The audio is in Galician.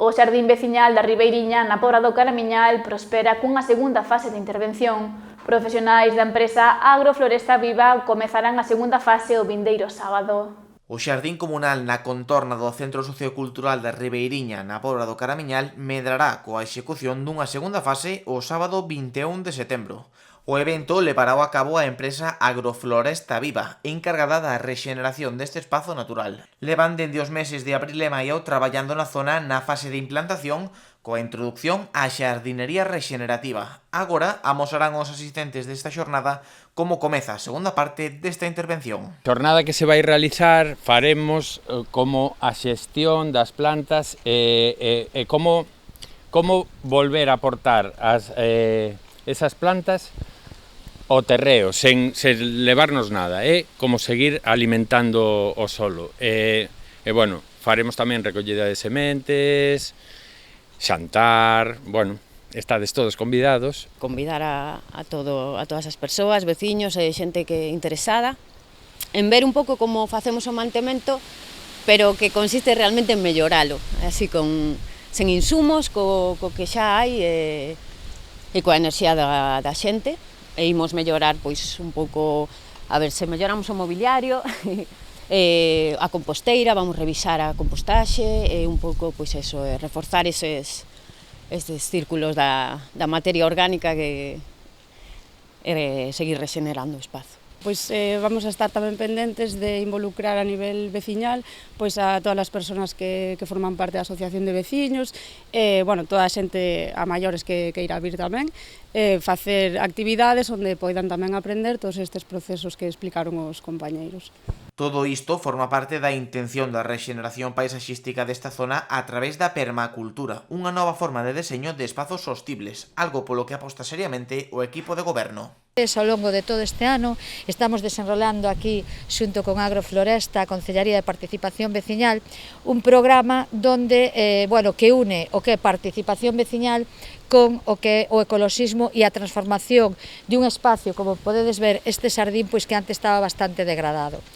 O xardín veciñal da Ribeiriña na Pobra do Caramiñal prospera cunha segunda fase de intervención. Profesionais da empresa Agrofloresta Viva comezarán a segunda fase o vindeiro sábado. O xardín comunal na contorna do Centro Sociocultural da Ribeiriña na Pobra do Caramiñal medrará coa execución dunha segunda fase o sábado 21 de setembro. O evento levará a cabo a empresa Agrofloresta Viva, encargada da rexeneración deste espazo natural. Levan dende os meses de abril e maio traballando na zona na fase de implantación coa introducción á xardinería rexenerativa. Agora amosarán os asistentes desta xornada como comeza a segunda parte desta intervención. Xornada que se vai realizar faremos como a xestión das plantas e como volver a aportar esas plantas ao terreo, sen levarnos nada, como seguir alimentando o solo. Bueno, faremos tamén recollida de sementes, xantar, bueno, estades todos convidados. Convidar a todas as persoas, veciños e xente que interesada en ver un pouco como facemos o mantemento, pero que consiste realmente en melloralo, así sen insumos, co que xa hai e coa enerxía da xente. E imos mellorar pois un pouco, a ver se melloramos o mobiliario, a composteira, vamos revisar a compostaxe e un pouco pois eso, reforzar estes círculos da materia orgánica e seguir rexenerando o espazo. Pois vamos a estar tamén pendentes de involucrar a nivel veciñal pois a todas as persoas que forman parte da asociación de veciños, bueno, toda a xente a maiores que irá vir tamén, facer actividades onde poidan tamén aprender todos estes procesos que explicaron os compañeiros. Todo isto forma parte da intención da rexeneración paisaxística desta zona a través da permacultura, unha nova forma de deseño de espazos sostibles, algo polo que aposta seriamente o equipo de goberno. Ao longo de todo este ano estamos desenrolando aquí, xunto con Agrofloresta, a Concellaría de Participación Veciñal, un programa donde, que une o que é participación veciñal con o que é o ecoloxismo e a transformación de un espacio, como podedes ver, este xardín pois que antes estaba bastante degradado.